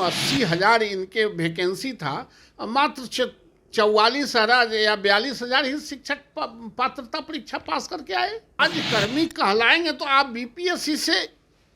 80,000 इनके वैकेंसी था, मात्र 44,000 या 42,000 ही शिक्षक पात्रता परीक्षा पास करके आए। आज कर्मी कहलाएंगे तो आप बीपीएससी से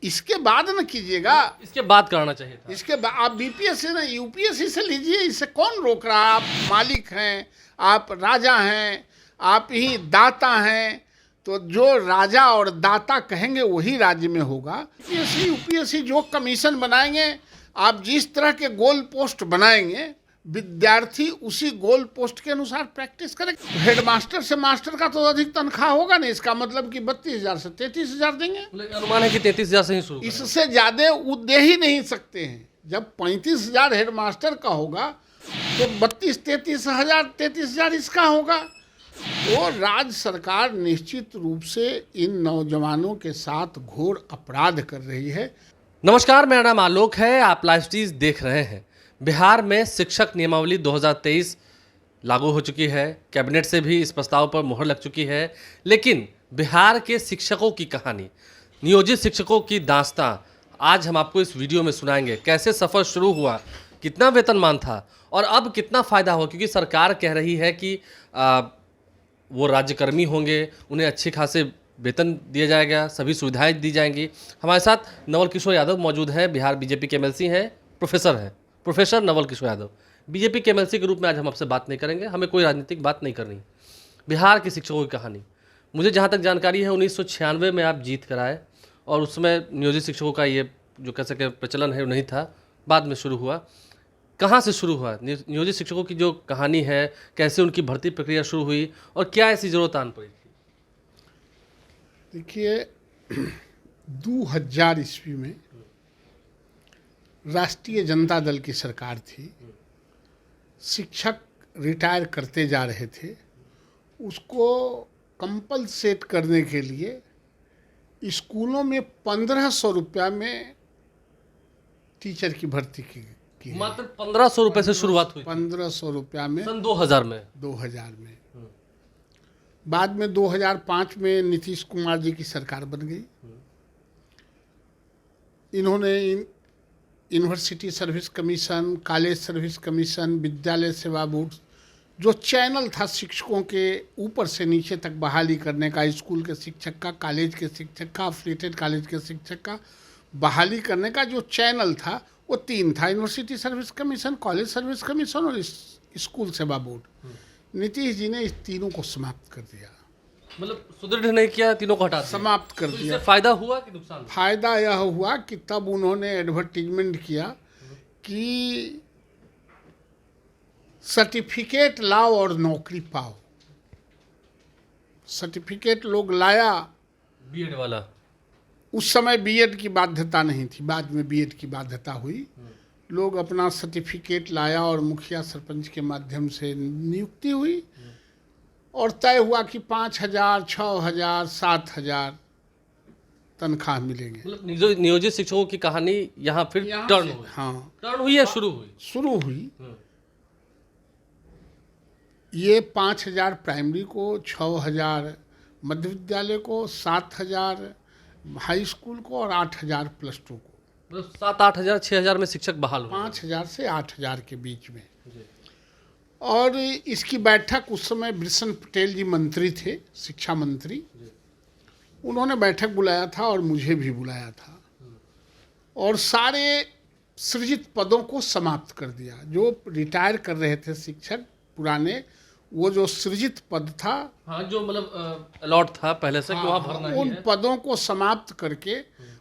इसके बाद न कीजिएगा, इसके बाद कराना चाहिए था। इसके बाद आप बीपीएससी ना यूपीएससी से लीजिए, इसे कौन रोक रहा है? आप मालिक हैं, आप राजा हैं, आप ही दाता हैं, तो जो राजा और दाता कहेंगे वही राज्य में होगा। यूपीएससी यूपीएससी जो कमीशन बनाएंगे, आप जिस तरह के गोल पोस्ट बनाएंगे, विद्यार्थी उसी गोल पोस्ट के अनुसार प्रैक्टिस करेंगे। हेडमास्टर से मास्टर का तो अधिक तनख्वाह होगा नहीं, इसका मतलब कि 32,000 से 33,000 देंगे। अनुमान है कि 33,000 से ही शुरू करें। इससे ज्यादा वो दे ही नहीं सकते हैं। जब 35,000 हेडमास्टर का होगा तो 33,000 इसका होगा। तो राज्य सरकार निश्चित रूप से इन नौजवानों के साथ घोर अपराध कर रही है। नमस्कार, मेरा नाम आलोक है, आप लाइव स्ट्रीज देख रहे हैं। बिहार में शिक्षक नियमावली 2023 लागू हो चुकी है, कैबिनेट से भी इस प्रस्ताव पर मुहर लग चुकी है, लेकिन बिहार के शिक्षकों की कहानी, नियोजित शिक्षकों की दास्तां आज हम आपको इस वीडियो में सुनाएंगे। कैसे सफ़र शुरू हुआ, कितना वेतनमान था और अब कितना फ़ायदा हुआ, क्योंकि सरकार कह रही है कि वो राज्यकर्मी होंगे, उन्हें अच्छे खासे वेतन दिया जाएगा, सभी सुविधाएं दी जाएंगी। हमारे साथ नवल किशोर यादव मौजूद हैं, बिहार बीजेपी के एमएलसी हैं, प्रोफेसर नवल किशोर यादव। बीजेपी के एमएलसी के रूप में आज हम आपसे बात नहीं करेंगे, हमें कोई राजनीतिक बात नहीं करनी। बिहार के शिक्षकों की कहानी, मुझे जहाँ तक जानकारी है 1996 में आप जीत कर आए और उस समय नियोजित शिक्षकों का ये जो कह सके प्रचलन है वो नहीं था, बाद में शुरू हुआ। कहाँ से शुरू हुआ नियोजित शिक्षकों की जो कहानी है, कैसे उनकी भर्ती प्रक्रिया शुरू हुई और क्या ऐसी ज़रूरत आन पड़ी थी? देखिए, 2000 ईस्वी में राष्ट्रीय जनता दल की सरकार थी। शिक्षक रिटायर करते जा रहे थे, उसको कंपलसेट करने के लिए स्कूलों में 1,500 रुपया में टीचर की भर्ती की मात्र 1,500 रुपये से शुरुआत हुई। 1,500 रुपया में सन 2000 में। बाद में 2005 में नीतीश कुमार जी की सरकार बन गई। इन्होंने university service commission, college service commission, विद्यालय सेवा बोर्ड, जो चैनल था शिक्षकों के ऊपर से नीचे तक बहाली करने का, स्कूल के शिक्षक का, कॉलेज के शिक्षक का, अफिलिएटेड कॉलेज के शिक्षक का बहाली करने का जो चैनल था वो 3 था: university service commission, college service commission और स्कूल सेवा बोर्ड। नीतीश जी ने इस तीनों को समाप्त कर दिया, मतलब सुदृढ़ नहीं किया, तीनों को हटा दिया, समाप्त कर दिया। फायदा हुआ कि नुकसान? फायदा यह हुआ कि तब उन्होंने एडवर्टीजमेंट किया कि सर्टिफिकेट लाओ और नौकरी पाओ। सर्टिफिकेट लोग लाया, बीएड वाला। उस समय बीएड की बाध्यता नहीं थी, बाद में बीएड की बाध्यता हुई। लोग अपना सर्टिफिकेट लाया और मुखिया सरपंच के माध्यम से नियुक्ति हुई और तय हुआ कि 5,000, 6,000, 7,000 तनख्वाह मिलेंगे। मतलब नियोजित शिक्षकों की कहानी यहाँ फिर टर्न हुई। हाँ, टर्न हुई या शुरू हुई? ये 5,000 प्राइमरी को, 6,000 मध्य विद्यालय को, 7,000 हाई स्कूल को और 8,000 प्लस 2 को। 7-8,000, 6,000 में शिक्षक बहाल हुए। 5,000 से 8,000 के बीच में। और इसकी बैठक उस समय बृषण पटेल जी मंत्री थे, शिक्षा मंत्री। उन्होंने बैठक बुलाया था और मुझे भी बुलाया था और सारे सृजित पदों को समाप्त कर दिया। जो रिटायर कर रहे थे शिक्षक पुराने, वो जो सृजित पद था, हाँ, जो मतलब अलॉट था पहले से, वहाँ भरना ही है, उन पदों को समाप्त करके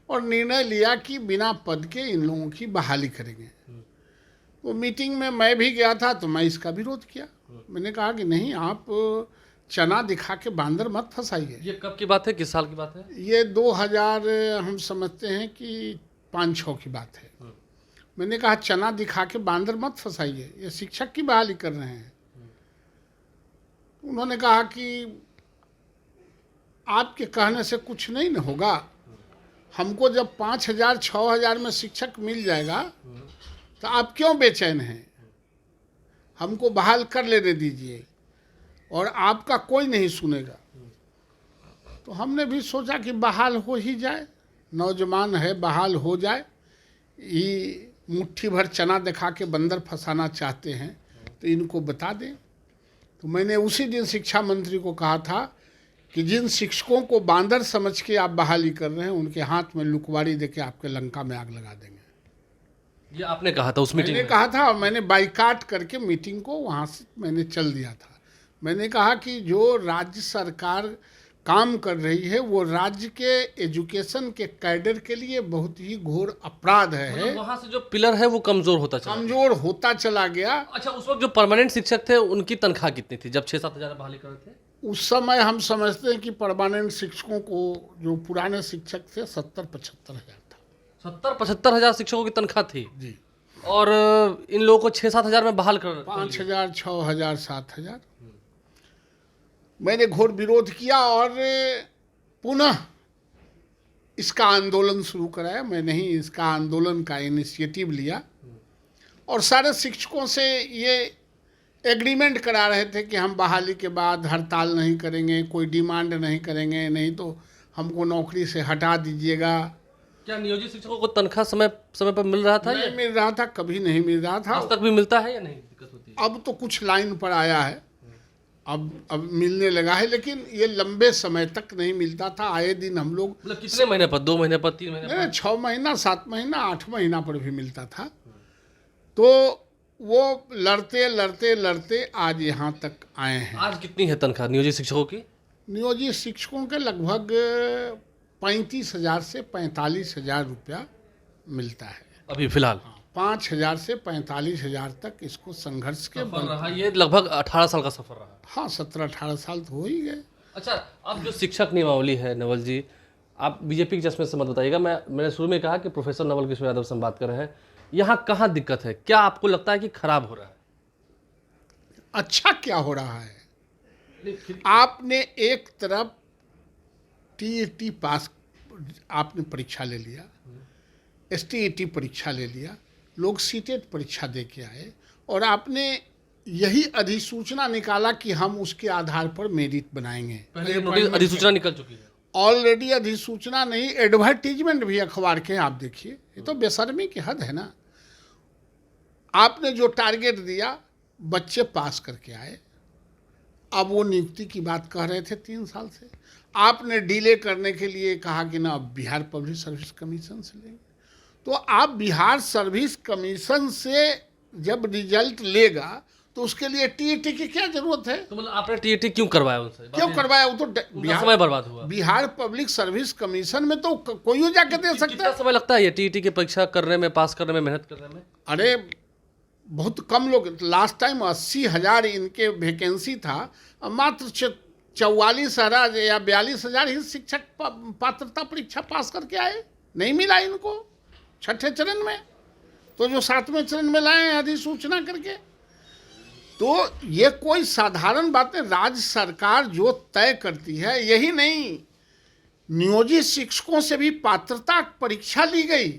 और निर्णय लिया कि बिना पद के इन लोगों की बहाली करेंगे। तो मीटिंग में मैं भी गया था, तो मैं इसका विरोध किया। मैंने कहा कि नहीं, आप चना दिखा के बांदर मत फंसाइए। ये कब की बात है, किस साल की बात है? ये 2000 हम समझते हैं कि 5-6 की बात है। मैंने कहा चना दिखा के बांदर मत फंसाइए, ये शिक्षक की बहाली कर रहे हैं। उन्होंने कहा कि आपके कहने से कुछ नहीं न होगा, हमको जब 5,000, 6,000 में शिक्षक मिल जाएगा तो आप क्यों बेचैन हैं? हमको बहाल कर लेने दीजिए और आपका कोई नहीं सुनेगा। तो हमने भी सोचा कि बहाल हो ही जाए, नौजवान है, बहाल हो जाए। ये मुट्ठी भर चना दिखा के बंदर फंसाना चाहते हैं तो इनको बता दें। तो मैंने उसी दिन शिक्षा मंत्री को कहा था कि जिन शिक्षकों को बांदर समझ के आप बहाली कर रहे हैं उनके हाथ में लुकवाड़ी देके आपके लंका में आग लगा देंगे। ये आपने कहा था उस मीटिंग मैंने में? कहा था और मैंने बाइकाट करके मीटिंग को वहाँ से मैंने चल दिया था। मैंने कहा कि जो राज्य सरकार काम कर रही है वो राज्य के एजुकेशन के कैडर के लिए बहुत ही घोर अपराध है। मतलब वहाँ से जो पिलर है वो कमजोर होता चला कमजोर होता चला गया। अच्छा, उस वक्त जो परमानेंट शिक्षक थे उनकी तनख्वाह कितनी थी जब 6-7 हजार बहाली कर रहे थे? उस समय हम समझते हैं कि परमानेंट शिक्षकों को जो पुराने शिक्षक थे 70-75 हजार था। 70-75 हजार शिक्षकों की तनख्वाह थी जी। और इन लोगों को 6-7 हजार में बहाल कर 5,000, 6,000, 7,000। मैंने घोर विरोध किया और पुनः इसका आंदोलन शुरू कराया। मैंने ही इसका आंदोलन का इनिशिएटिव लिया और सारे शिक्षकों से ये एग्रीमेंट करा रहे थे कि हम बहाली के बाद हड़ताल नहीं करेंगे, कोई डिमांड नहीं करेंगे, नहीं तो हमको नौकरी से हटा दीजिएगा। क्या नियोजित शिक्षकों को तनख्वाह समय समय पर मिल रहा था? नहीं मिल रहा था, कभी नहीं मिल रहा था। आज तक भी मिलता है या नहीं? दिक्कत होती है? अब तो कुछ लाइन पर आया है, अब मिलने लगा है, लेकिन ये लंबे समय तक नहीं मिलता था। आए दिन हम लोग मतलब कितने महीने पर? 2 महीने पर, 3 महीने पर? 6 महीना, 7 महीना, 8 महीना पर भी मिलता था। तो वो लड़ते लड़ते लड़ते आज यहाँ तक आए हैं। आज कितनी है तनख्वाह नियोजित शिक्षकों की? नियोजित शिक्षकों के लगभग 35,000 से 45,000 रुपया मिलता है अभी फिलहाल 5,000 से 45,000 तक इसको संघर्ष के सफर रहा। ये लगभग 18 साल का सफर रहा। हाँ, 17-18 साल तो हो ही गए। अच्छा, अब जो शिक्षक नियमावली है नवल जी, आप बीजेपी के चश्मे से मत बताइएगा। मैंने शुरू में कहा कि प्रोफेसर नवल किशोर यादव से हम बात कर रहे हैं। यहाँ कहाँ दिक्कत है? क्या आपको लगता है कि खराब हो रहा है? अच्छा क्या हो रहा है? आपने एक तरफ टीईटी पास, आपने परीक्षा ले लिया, एसटीईटी परीक्षा ले लिया, लोग सीटेट परीक्षा दे के आए और आपने यही अधिसूचना निकाला कि हम उसके आधार पर मेरिट बनाएंगे। पहले नोटिस अधिसूचना निकल चुकी है। ऑलरेडी अधिसूचना नहीं, एडवर्टीजमेंट भी अखबार के आप देखिए। ये तो बेशर्मी की हद है ना। आपने जो टारगेट दिया, बच्चे पास करके आए, अब वो नियुक्ति की बात कह रहे थे 3 साल से। आपने डिले करने के लिए कहा कि ना अब बिहार पब्लिक सर्विस कमीशन से लेंगे। तो आप बिहार सर्विस कमीशन से जब रिजल्ट लेगा तो उसके लिए टीईटी की क्या जरूरत है? तो मतलब आपने टीईटी क्यों करवाया उनसे? क्यों करवाया? वो तो समय बर्बाद हुआ। बिहार पब्लिक सर्विस कमीशन में तो कोई जाके दे सकता कितना है। समय लगता है ये टीईटी की परीक्षा करने में, पास करने में, मेहनत करने में? अरे बहुत कम लोग, लास्ट टाइम 80,000 इनके वैकेंसी था, मात्र 44,000 या 42,000 ही शिक्षक पात्रता परीक्षा पास करके आए। नहीं मिला इनको 6ठे चरण में, तो जो 7वें चरण में लाए हैं अधिसूचना करके। तो ये कोई साधारण बात नहीं। राज्य सरकार जो तय करती है, यही नहीं, नियोजित शिक्षकों से भी पात्रता परीक्षा ली गई।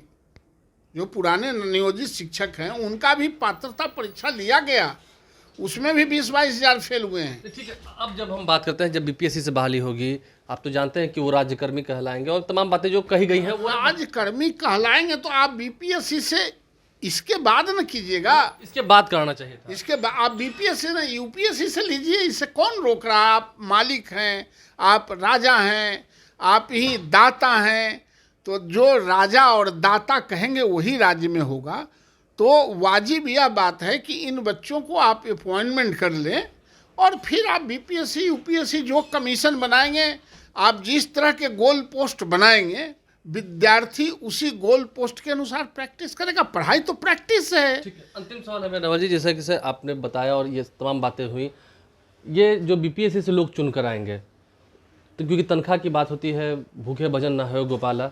जो पुराने नियोजित शिक्षक हैं उनका भी पात्रता परीक्षा लिया गया, उसमें भी 20-22 हजार फेल हुए हैं। ठीक है, अब जब हम बात करते हैं जब बीपीएससी से बहाली होगी, आप तो जानते हैं कि वो राज्यकर्मी कहलाएंगे और तमाम बातें जो कही गई हैं वो राज्यकर्मी कहलाएंगे तो आप बीपीएससी से इसके बाद न कीजिएगा। इसके बाद कराना चाहिए था। इसके बाद आप बीपीएससी ना यूपीएससी से लीजिए, इसे कौन रोक रहा है? आप मालिक हैं, आप राजा हैं, आप ही दाता हैं। तो जो राजा और दाता कहेंगे वही राज्य में होगा। तो वाजिब यह बात है कि इन बच्चों को आप अपॉइंटमेंट कर लें और फिर आप बीपीएससी यूपीएससी जो कमीशन बनाएंगे, आप जिस तरह के गोल पोस्ट बनाएंगे, विद्यार्थी उसी गोल पोस्ट के अनुसार प्रैक्टिस करेगा। पढ़ाई तो प्रैक्टिस है। ठीक है, अंतिम सवाल है नवल जी, जैसे कि आपने बताया और ये तमाम बातें हुई, ये जो बीपीएससी से लोग चुन कर आएंगे तो क्योंकि तनख्वाह की बात होती है, भूखे भजन न हो गोपाला,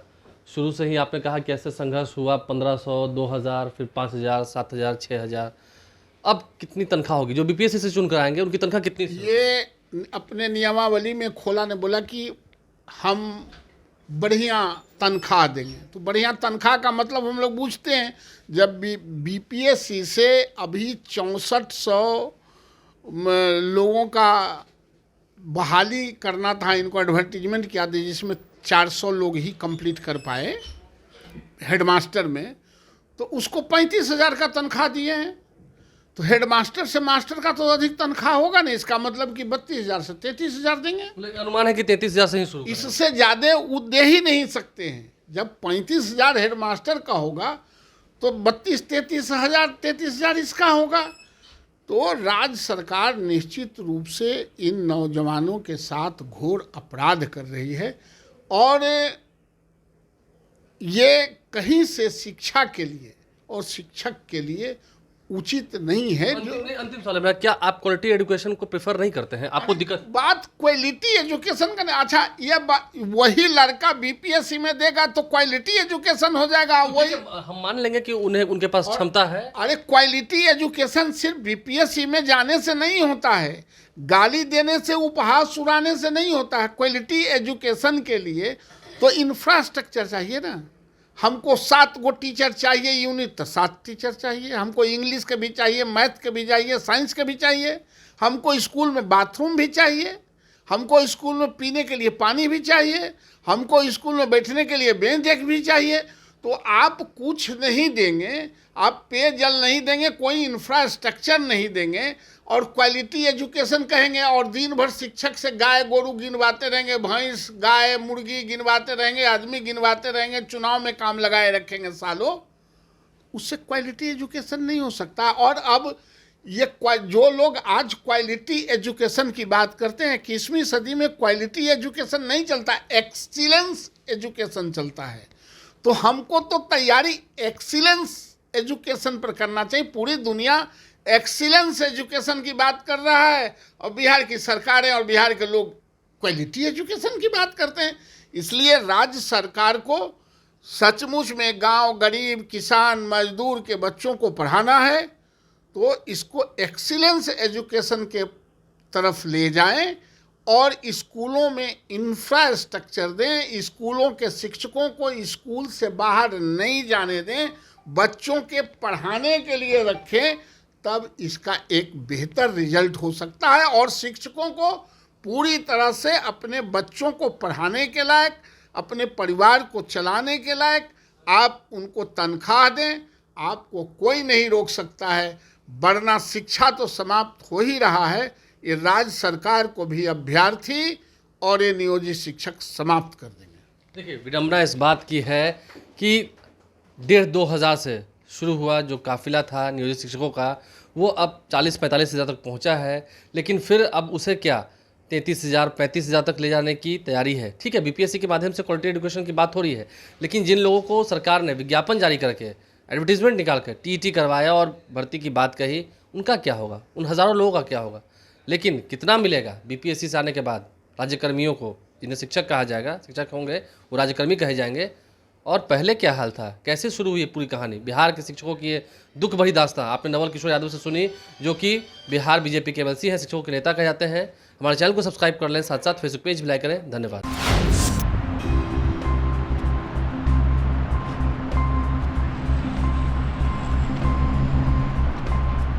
शुरू से ही आपने कहा कि ऐसे संघर्ष हुआ 1500, 2000, फिर 5000, 7000, 6000। अब कितनी तनख्वाह होगी जो बीपीएससी से चुन कर आएंगे? उनकी तनख्वाह कितनी? ये अपने नियमावली में खोला ने बोला कि हम बढ़िया तनख्वाह देंगे। तो बढ़िया तनख्वाह का मतलब हम लोग पूछते हैं, जब बीपीएससी से अभी 6400 लोगों का बहाली करना था, इनको एडवर्टीजमेंट किया था, जिसमें 400 लोग ही कंप्लीट कर पाए हेडमास्टर में। तो उसको 35,000 का तनख्वाह दिए हैं। तो हेडमास्टर से मास्टर का तो अधिक तनख्वाह होगा नहीं, इसका मतलब कि 32,000 से 33,000 देंगे। लेकिन अनुमान है कि 33,000 से ही शुरू करें। इससे ज़्यादा वो दे ही नहीं सकते हैं। जब 35,000 हेडमास्टर का होगा तो 33,000 इसका होगा। तो राज्य सरकार निश्चित रूप से इन नौजवानों के साथ घोर अपराध कर रही है और ये कहीं से शिक्षा के लिए और शिक्षक के लिए उचित नहीं है। जो अंतिम सवाल है मेरा, क्या आप क्वालिटी एजुकेशन को प्रेफर नहीं करते हैं? आपको दिक्कत बात क्वालिटी एजुकेशन का नहीं। अच्छा, ये वही लड़का बीपीएससी में देगा तो क्वालिटी एजुकेशन हो जाएगा। वही हम मान लेंगे कि उन्हें उनके पास क्षमता है। अरे क्वालिटी एजुकेशन सिर्फ बीपीएससी में जाने से नहीं होता है, गाली देने से, उपहास उड़ाने से नहीं होता है। क्वालिटी एजुकेशन के लिए तो इंफ्रास्ट्रक्चर चाहिए ना। हमको 7 गो टीचर चाहिए यूनिट, तो 7 टीचर चाहिए। हमको इंग्लिश के भी चाहिए, मैथ के भी चाहिए, साइंस के भी चाहिए। हमको स्कूल में बाथरूम भी चाहिए, हमको स्कूल में पीने के लिए पानी भी चाहिए, हमको स्कूल में बैठने के लिए बेंच एक भी चाहिए। तो आप कुछ नहीं देंगे, आप पेयजल नहीं देंगे, कोई इंफ्रास्ट्रक्चर नहीं देंगे और क्वालिटी एजुकेशन कहेंगे और दिन भर शिक्षक से गाय गोरू गिनवाते रहेंगे, भैंस गाय मुर्गी गिनवाते रहेंगे, आदमी गिनवाते रहेंगे, चुनाव में काम लगाए रखेंगे सालों। उससे क्वालिटी एजुकेशन नहीं हो सकता। और अब ये जो लोग आज क्वालिटी एजुकेशन की बात करते हैं, 21वीं सदी में क्वालिटी एजुकेशन नहीं चलता, एक्सीलेंस एजुकेशन चलता है। तो हमको तो तैयारी एक्सीलेंस एजुकेशन पर करना चाहिए। पूरी दुनिया एक्सीलेंस एजुकेशन की बात कर रहा है और बिहार की सरकारें और बिहार के लोग क्वालिटी एजुकेशन की बात करते हैं। इसलिए राज्य सरकार को सचमुच में गांव, गरीब, किसान, मजदूर के बच्चों को पढ़ाना है तो इसको एक्सीलेंस एजुकेशन के तरफ ले जाएं और स्कूलों में इंफ्रास्ट्रक्चर दें, स्कूलों के शिक्षकों को स्कूल से बाहर नहीं जाने दें, बच्चों के पढ़ाने के लिए रखें, तब इसका एक बेहतर रिजल्ट हो सकता है। और शिक्षकों को पूरी तरह से अपने बच्चों को पढ़ाने के लायक, अपने परिवार को चलाने के लायक आप उनको तनख्वाह दें, आपको कोई नहीं रोक सकता है। वरना शिक्षा तो समाप्त हो ही रहा है, ये राज्य सरकार को भी अभ्यर्थी और ये नियोजित शिक्षक समाप्त कर देंगे। देखिए, विडंबना इस बात की है कि 1,500-2 हज़ार से शुरू हुआ जो काफिला था नियोजित शिक्षकों का, वो अब 40-45 हज़ार तक पहुंचा है। लेकिन फिर अब उसे क्या 33,000, 35,000 तक ले जाने की तैयारी है। ठीक है, बीपीएससी के माध्यम से क्वालिटी एजुकेशन की बात हो रही है, लेकिन जिन लोगों को सरकार ने विज्ञापन जारी करके, एडवर्टीजमेंट निकाल कर टीईटी करवाया और भर्ती की बात कही, उनका क्या होगा? उन हज़ारों लोगों का क्या होगा? लेकिन कितना मिलेगा बीपीएससी से आने के बाद राज्यकर्मियों को, जिन्हें शिक्षक कहा जाएगा, शिक्षक होंगे वो राज्यकर्मी कहे जाएंगे? और पहले क्या हाल था, कैसे शुरू हुई पूरी कहानी? बिहार के शिक्षकों की ये दुख भरी दास्तां आपने नवल किशोर यादव से सुनी, जो कि बिहार बीजेपी के एमएलसी हैं, शिक्षकों के नेता कहे जाते हैं। हमारे चैनल को सब्सक्राइब कर लें, साथ साथ फेसबुक पेज भी लाइक करें। धन्यवाद।